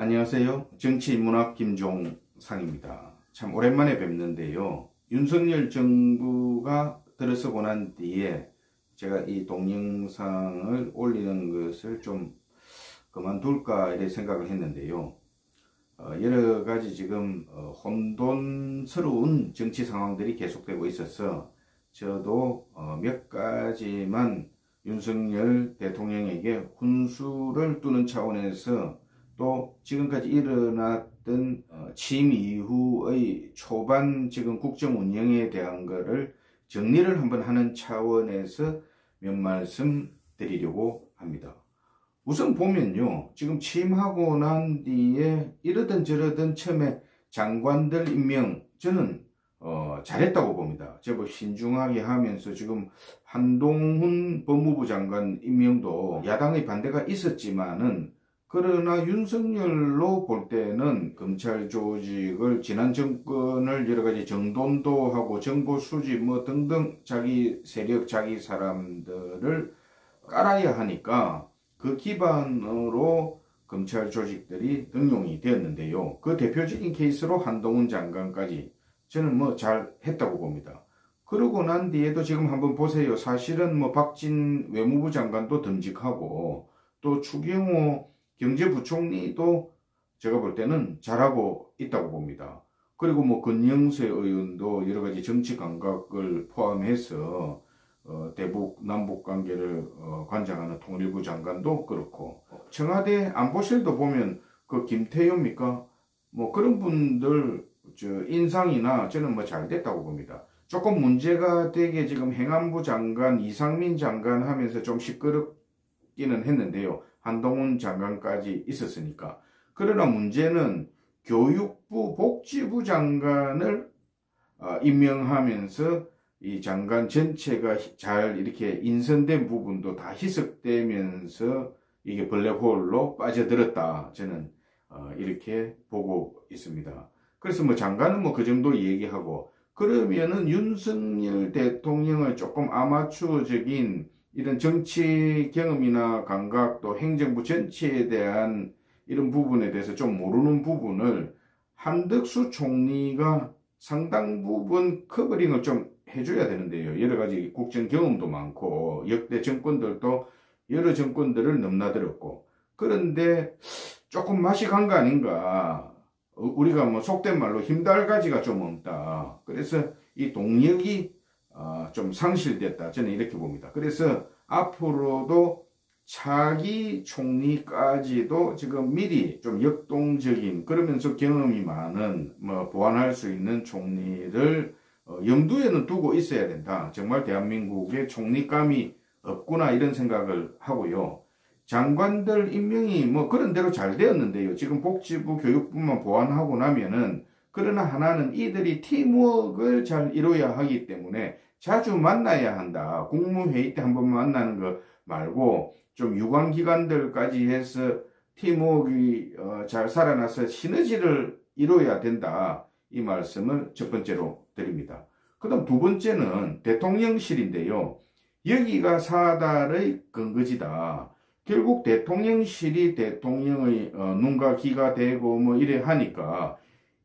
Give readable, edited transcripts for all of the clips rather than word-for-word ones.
안녕하세요. 정치문학 김종상입니다. 참 오랜만에 뵙는데요. 윤석열 정부가 들어서고 난 뒤에 제가 이 동영상을 올리는 것을 좀 그만둘까 이렇게 생각을 했는데요. 여러 가지 지금 혼돈스러운 정치 상황들이 계속되고 있어서 저도 몇 가지만 윤석열 대통령에게 훈수를 두는 차원에서 또 지금까지 일어났던 취임 이후의 초반 지금 국정 운영에 대한 거를 정리를 한번 하는 차원에서 몇 말씀 드리려고 합니다. 우선 보면요, 지금 취임하고 난 뒤에 이러든 저러든 처음에 장관들 임명 저는 잘했다고 봅니다. 제법 신중하게 하면서 지금 한동훈 법무부 장관 임명도 야당의 반대가 있었지만은 그러나 윤석열로 볼 때는 검찰 조직을 지난 정권을 여러 가지 정돈도 하고 정보 수집 뭐 등등 자기 세력 자기 사람들을 깔아야 하니까 그 기반으로 검찰 조직들이 등용이 되었는데요. 그 대표적인 케이스로 한동훈 장관까지 저는 뭐 잘했다고 봅니다. 그러고 난 뒤에도 지금 한번 보세요. 사실은 뭐 박진 외무부 장관도 듬직하고 또 추경호 경제부총리도 제가 볼 때는 잘하고 있다고 봅니다. 그리고 뭐 권영세 의원도 여러 가지 정치 감각을 포함해서 대북 남북 관계를 관장하는 통일부 장관도 그렇고 청와대 안보실도 보면 그 김태효입니까? 뭐 그런 분들 인상이나 저는 뭐 잘 됐다고 봅니다. 조금 문제가 되게 지금 행안부 장관 이상민 장관 하면서 좀 시끄럽기는 했는데요. 한동훈 장관까지 있었으니까. 그러나 문제는 교육부 복지부 장관을 임명하면서 이 장관 전체가 잘 이렇게 인선된 부분도 다 희석되면서 이게 블랙홀로 빠져들었다. 저는 이렇게 보고 있습니다. 그래서 뭐 장관은 뭐 그 정도 얘기하고 그러면은 윤석열 대통령을 조금 아마추어적인 이런 정치 경험이나 감각 또 행정부 전체에 대한 이런 부분에 대해서 좀 모르는 부분을 한덕수 총리가 상당 부분 커버링을 좀 해줘야 되는데요. 여러 가지 국정 경험도 많고 역대 정권들도 여러 정권들을 넘나들었고 그런데 조금 맛이 간 거 아닌가. 우리가 뭐 속된 말로 힘달가지가 좀 없다. 그래서 이 동력이 좀 상실됐다. 저는 이렇게 봅니다. 그래서 앞으로도 차기 총리까지도 지금 미리 좀 역동적인 그러면서 경험이 많은 뭐 보완할 수 있는 총리를 염두에는 두고 있어야 된다. 정말 대한민국에 총리감이 없구나 이런 생각을 하고요. 장관들 임명이 뭐 그런 대로 잘 되었는데요. 지금 복지부 교육부만 보완하고 나면은 그러나 하나는 이들이 팀워크를 잘 이루어야 하기 때문에 자주 만나야 한다. 국무회의 때 한번 만나는 거 말고 좀 유관기관들까지 해서 팀워크가 잘 살아나서 시너지를 이루어야 된다. 이 말씀을 첫 번째로 드립니다. 그 다음 두 번째는 대통령실인데요. 여기가 사달의 근거지다. 결국 대통령실이 대통령의 눈과 귀가 되고 뭐 이래 하니까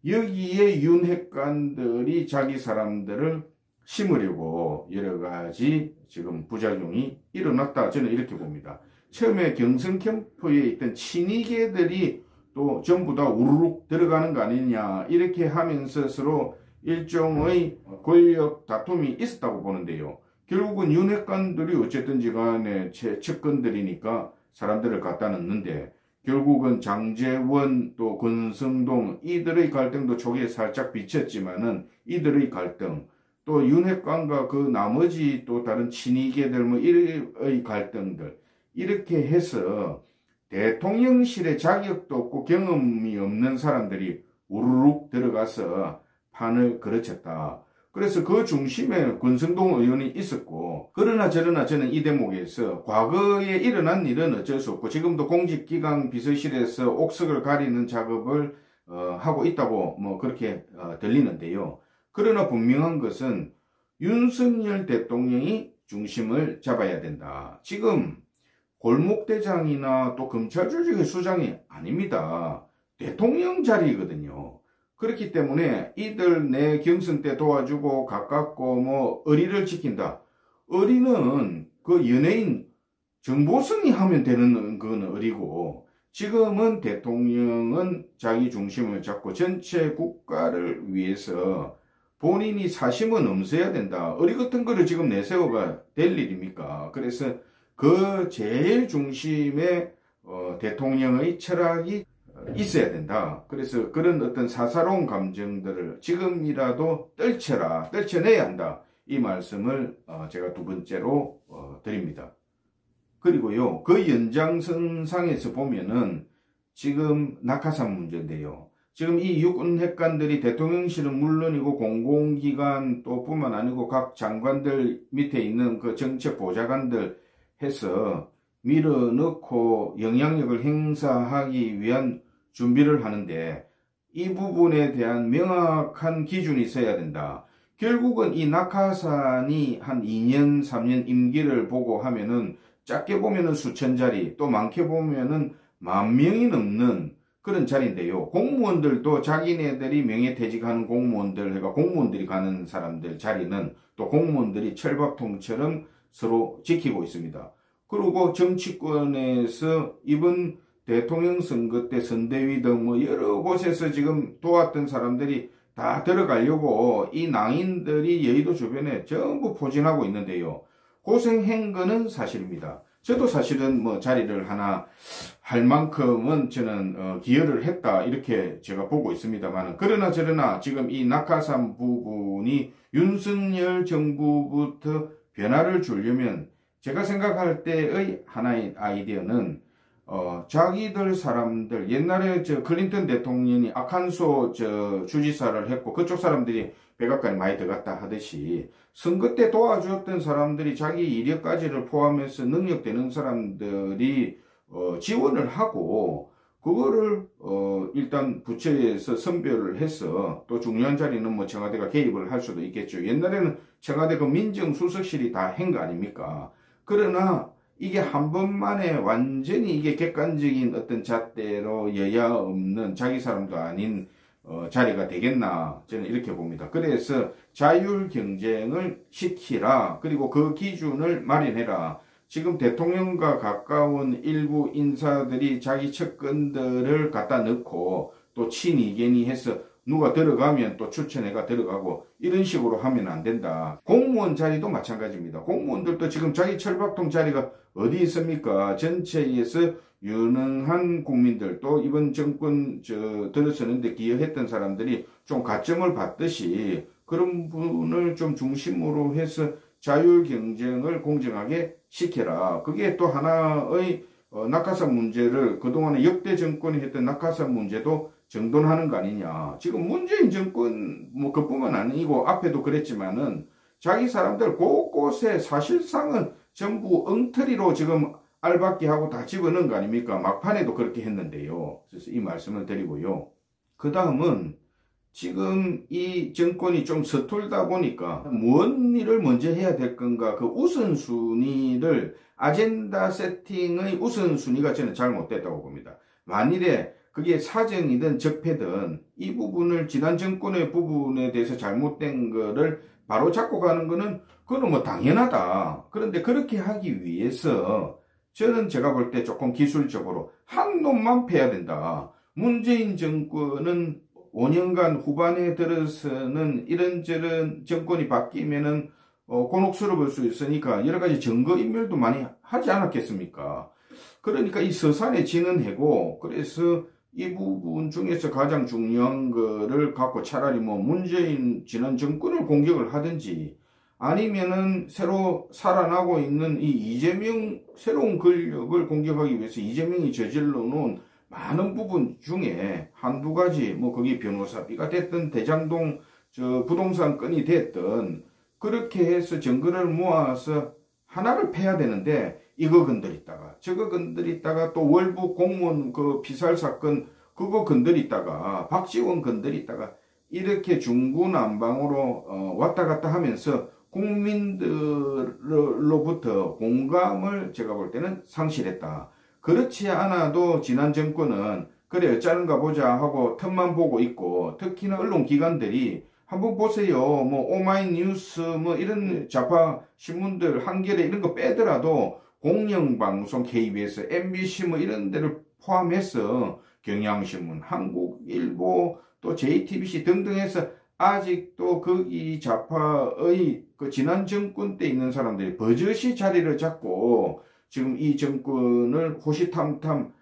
여기에 윤핵관들이 자기 사람들을 심으려고 여러 가지 지금 부작용이 일어났다. 저는 이렇게 봅니다. 처음에 경선 캠프에 있던 친이계들이 또 전부 다 우르륵 들어가는 거 아니냐 이렇게 하면서 서로 일종의 권력 다툼이 있었다고 보는데요. 결국은 윤핵관들이 어쨌든지 간에 측근들이니까 사람들을 갖다 놓는데 결국은 장제원 또 권성동 이들의 갈등도 초기에 살짝 비쳤지만은 이들의 갈등 또 윤핵관과 그 나머지 또 다른 친이계들 뭐 이의 갈등들 이렇게 해서 대통령실에 자격도 없고 경험이 없는 사람들이 우르륵 들어가서 판을 그르쳤다. 그래서 그 중심에 권성동 의원이 있었고 그러나 저러나 저는 이 대목에서 과거에 일어난 일은 어쩔 수 없고 지금도 공직기강 비서실에서 옥석을 가리는 작업을 하고 있다고 뭐 그렇게 들리는데요. 그러나 분명한 것은 윤석열 대통령이 중심을 잡아야 된다. 지금 골목대장이나 또 검찰 조직의 수장이 아닙니다. 대통령 자리거든요. 그렇기 때문에 이들 내 경선 때 도와주고 가깝고 뭐 의리를 지킨다. 의리는 그 연예인 정보성이 하면 되는 건 의리고, 지금은 대통령은 자기 중심을 잡고 전체 국가를 위해서 본인이 사심은 없어야 된다. 의리 같은 거를 지금 내세워가 될 일입니까? 그래서 그 제일 중심에 대통령의 철학이 있어야 된다. 그래서 그런 어떤 사사로운 감정들을 지금이라도 떨쳐내야 한다. 이 말씀을 제가 두 번째로 드립니다. 그리고요, 그 연장선상에서 보면은 지금 낙하산 문제인데요. 지금 이 육군 핵관들이 대통령실은 물론이고 공공기관 또 뿐만 아니고 각 장관들 밑에 있는 그 정책 보좌관들 해서 밀어넣고 영향력을 행사하기 위한 준비를 하는데, 이 부분에 대한 명확한 기준이 있어야 된다. 결국은 이 낙하산이 한 2년, 3년 임기를 보고 하면은 작게 보면은 수천 자리, 또 많게 보면은 10,000명이 넘는 그런 자리인데요. 공무원들도 자기네들이 명예퇴직하는 공무원들, 그러니까 공무원들이 가는 사람들 자리는 또 공무원들이 철밥통처럼 서로 지키고 있습니다. 그리고 정치권에서 이번 대통령 선거 때 선대위 등 뭐 여러 곳에서 지금 도왔던 사람들이 다 들어가려고 이 낭인들이 여의도 주변에 전부 포진하고 있는데요. 고생한 거는 사실입니다. 저도 사실은 뭐 자리를 하나 할 만큼은 저는 기여를 했다, 이렇게 제가 보고 있습니다만, 그러나 저러나 지금 이 낙하산 부분이 윤석열 정부부터 변화를 주려면 제가 생각할 때의 하나의 아이디어는 자기들 사람들, 옛날에 클린턴 대통령이 아칸소 주지사를 했고 그쪽 사람들이 백악관에 많이 들어갔다 하듯이 선거 때 도와주었던 사람들이 자기 이력까지를 포함해서 능력되는 사람들이 지원을 하고, 그거를 일단 부처에서 선별을 해서, 또 중요한 자리는 뭐 청와대가 개입을 할 수도 있겠죠. 옛날에는 청와대 그 민정수석실이 다 한 거 아닙니까? 그러나 이게 한 번만에 완전히 이게 객관적인 어떤 잣대로 여야 없는 자기 사람도 아닌 자리가 되겠나, 저는 이렇게 봅니다. 그래서 자율 경쟁을 시키라. 그리고 그 기준을 마련해라. 지금 대통령과 가까운 일부 인사들이 자기 측근들을 갖다 넣고 또 친이견이 해서 누가 들어가면 또 추천해가 들어가고 이런 식으로 하면 안 된다. 공무원 자리도 마찬가지입니다. 공무원들도 지금 자기 철밥통 자리가 어디 있습니까? 전체에서 유능한 국민들, 또 이번 정권 들어서는데 기여했던 사람들이 좀 가점을 받듯이 그런 분을 좀 중심으로 해서 자율 경쟁을 공정하게 시켜라. 그게 또 하나의 낙하산 문제를, 그동안에 역대 정권이 했던 낙하산 문제도 정돈하는 거 아니냐. 지금 문재인 정권 뭐 그뿐만 아니고 앞에도 그랬지만은 자기 사람들 곳곳에 사실상은 전부 엉터리로 지금 알박기 하고 다 집어넣은 거 아닙니까? 막판에도 그렇게 했는데요. 그래서 이 말씀을 드리고요. 그 다음은 지금 이 정권이 좀 서툴다 보니까 무슨 일을 먼저 해야 될 건가, 그 우선순위를, 아젠다 세팅의 우선순위가 저는 잘못됐다고 봅니다. 만일에 그게 사정이든 적폐든 이 부분을, 지난 정권의 부분에 대해서 잘못된 거를 바로 잡고 가는 거는 그건 뭐 당연하다. 그런데 그렇게 하기 위해서 저는 제가 볼 때 조금 기술적으로 한 놈만 패야 된다. 문재인 정권은 5년간 후반에 들어서는 이런저런 정권이 바뀌면은 곤혹스러울 수 있으니까 여러 가지 증거인멸도 많이 하지 않았겠습니까? 그러니까 이 서산에 지는 해고, 그래서 이 부분 중에서 가장 중요한 거를 갖고 차라리 뭐 문재인 지난 정권을 공격을 하든지, 아니면은 새로 살아나고 있는 이 이재명 새로운 권력을 공격하기 위해서 이재명이 저질러 놓은 많은 부분 중에 한두 가지, 뭐 거기 변호사비가 됐든 대장동 부동산 건이 됐든 그렇게 해서 증거를 모아서 하나를 패야 되는데, 이거 건드리다가 저거 건드리다가 또 월북 공무원 그 피살 사건 그거 건드리다가 박지원 건드리다가 이렇게 중구난방으로 왔다 갔다 하면서 국민들로부터 공감을 제가 볼 때는 상실했다. 그렇지 않아도 지난 정권은 그래 어쩌는가 보자 하고 틈만 보고 있고, 특히나 언론기관들이 한번 보세요. 뭐 오마이뉴스 뭐 이런 좌파 신문들 한겨레 이런 거 빼더라도 공영방송 KBS, MBC 뭐 이런 데를 포함해서 경향신문, 한국일보, 또 JTBC 등등 해서 아직도 거기 좌파의 그 지난 정권 때 있는 사람들이 버젓이 자리를 잡고 지금 이 정권을 호시탐탐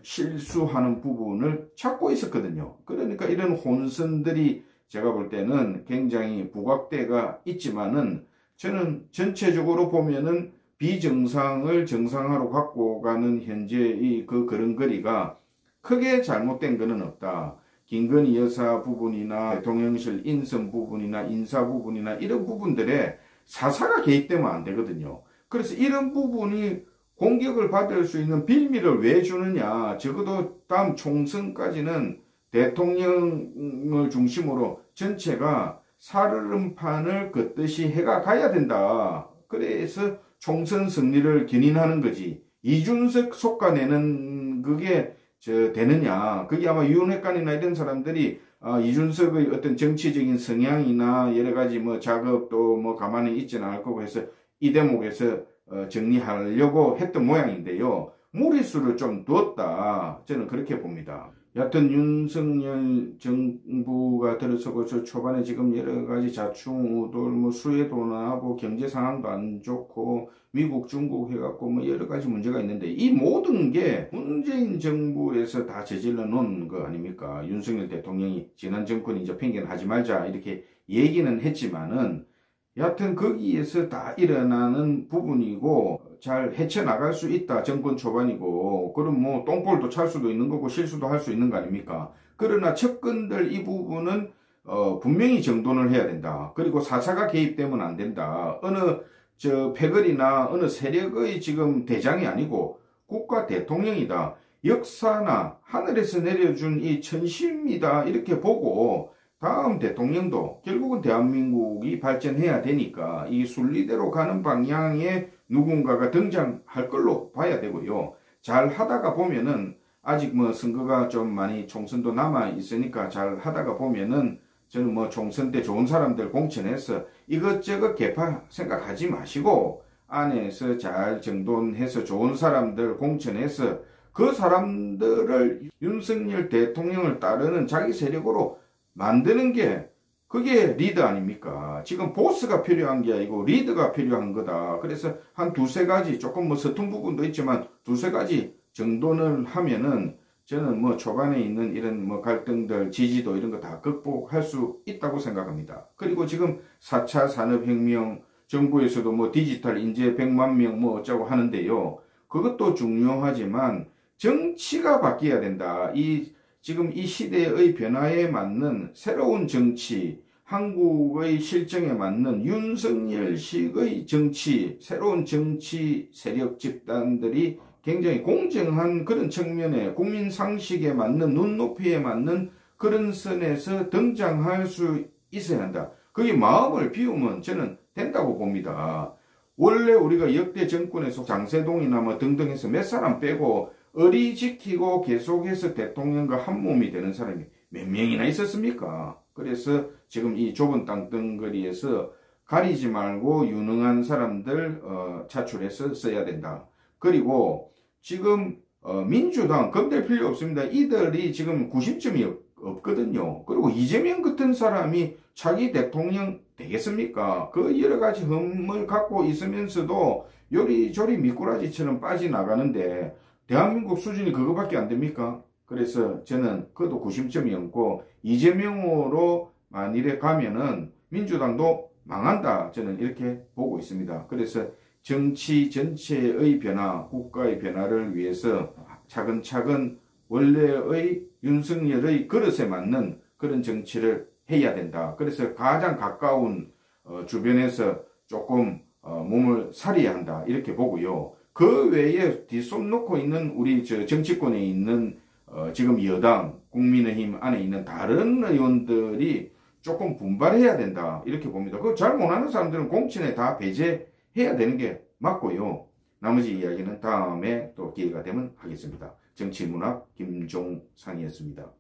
실수하는 부분을 찾고 있었거든요. 그러니까 이런 혼선들이 제가 볼 때는 굉장히 부각대가 있지만은, 저는 전체적으로 보면은 비정상을 정상화로 갖고 가는 현재의 그 걸음걸이가 크게 잘못된 것은 없다. 김건희 여사 부분이나 대통령실 인선 부분이나 인사 부분이나 이런 부분들에 사사가 개입되면 안 되거든요. 그래서 이런 부분이 공격을 받을 수 있는 빌미를 왜 주느냐. 적어도 다음 총선까지는 대통령을 중심으로 전체가 살얼음판을 걷듯이 해가 가야 된다. 그래서 총선 승리를 견인하는 거지. 이준석 속아내는 그게 되느냐. 그게 아마 윤핵관이나 이런 사람들이 이준석의 어떤 정치적인 성향이나 여러 가지 뭐 작업도 뭐 가만히 있지는 않을 거고 해서 이 대목에서 정리하려고 했던 모양인데요. 무리수를 좀 두었다. 저는 그렇게 봅니다. 여하튼 윤석열 정부가 들어서고서 초반에 지금 여러 가지 자충우돌, 뭐 수혜도 나고 경제 상황도 안 좋고 미국, 중국 해갖고 뭐 여러 가지 문제가 있는데, 이 모든 게 문재인 정부에서 다 저질러 놓은 거 아닙니까? 윤석열 대통령이 지난 정권이 이제 핑계는 하지 말자 이렇게 얘기는 했지만은, 여하튼 거기에서 다 일어나는 부분이고 잘 헤쳐나갈 수 있다. 정권 초반이고, 그럼 뭐 똥볼도 찰 수도 있는 거고 실수도 할 수 있는 거 아닙니까? 그러나 측근들 이 부분은 분명히 정돈을 해야 된다. 그리고 사사가 개입되면 안 된다. 어느 패거리나 어느 세력의 지금 대장이 아니고 국가 대통령이다. 역사나 하늘에서 내려준 이 천심이다. 이렇게 보고 다음 대통령도 결국은 대한민국이 발전해야 되니까 이 순리대로 가는 방향에 누군가가 등장할 걸로 봐야 되고요. 잘 하다가 보면은, 아직 뭐 선거가 좀 많이 총선도 남아 있으니까 잘 하다가 보면은, 저는 뭐 총선 때 좋은 사람들 공천해서 이것저것 개파 생각하지 마시고 안에서 잘 정돈해서 좋은 사람들 공천해서 그 사람들을 윤석열 대통령을 따르는 자기 세력으로 만드는 게 그게 리더 아닙니까? 지금 보스가 필요한 게 아니고 리더가 필요한 거다. 그래서 한 두세 가지, 조금 뭐 서툰 부분도 있지만 두세 가지 정돈을 하면은 저는 뭐 초반에 있는 이런 뭐 갈등들, 지지도 이런 거 다 극복할 수 있다고 생각합니다. 그리고 지금 4차 산업혁명, 정부에서도 뭐 디지털 인재 100만 명 뭐 어쩌고 하는데요. 그것도 중요하지만 정치가 바뀌어야 된다. 지금 이 시대의 변화에 맞는 새로운 정치, 한국의 실정에 맞는 윤석열식의 정치, 새로운 정치 세력 집단들이 굉장히 공정한 그런 측면에 국민 상식에 맞는, 눈높이에 맞는 그런 선에서 등장할 수 있어야 한다. 그게 마음을 비우면 저는 된다고 봅니다. 원래 우리가 역대 정권에서 장세동이나 뭐 등등 해서 몇 사람 빼고 의리 지키고 계속해서 대통령과 한 몸이 되는 사람이 몇 명이나 있었습니까? 그래서 지금 이 좁은 땅덩어리에서 가리지 말고 유능한 사람들 차출해서 써야 된다. 그리고 지금 민주당 건들 필요 없습니다. 이들이 지금 구심점이 없거든요. 그리고 이재명 같은 사람이 차기 대통령 되겠습니까? 그 여러 가지 흠을 갖고 있으면서도 요리조리 미꾸라지처럼 빠져나가는데 대한민국 수준이 그거밖에 안 됩니까? 그래서 저는 그것도 구심점이 없고 이재명으로 만일에 가면은 민주당도 망한다. 저는 이렇게 보고 있습니다. 그래서 정치 전체의 변화, 국가의 변화를 위해서 차근차근 원래의 윤석열의 그릇에 맞는 그런 정치를 해야 된다. 그래서 가장 가까운 주변에서 조금 몸을 사려야 한다. 이렇게 보고요. 그 외에 뒷손 놓고 있는 우리 정치권에 있는 지금 여당, 국민의힘 안에 있는 다른 의원들이 조금 분발해야 된다. 이렇게 봅니다. 그거 잘 못하는 사람들은 공천에 다 배제해야 되는 게 맞고요. 나머지 이야기는 다음에 또 기회가 되면 하겠습니다. 정치문학 김종상이었습니다.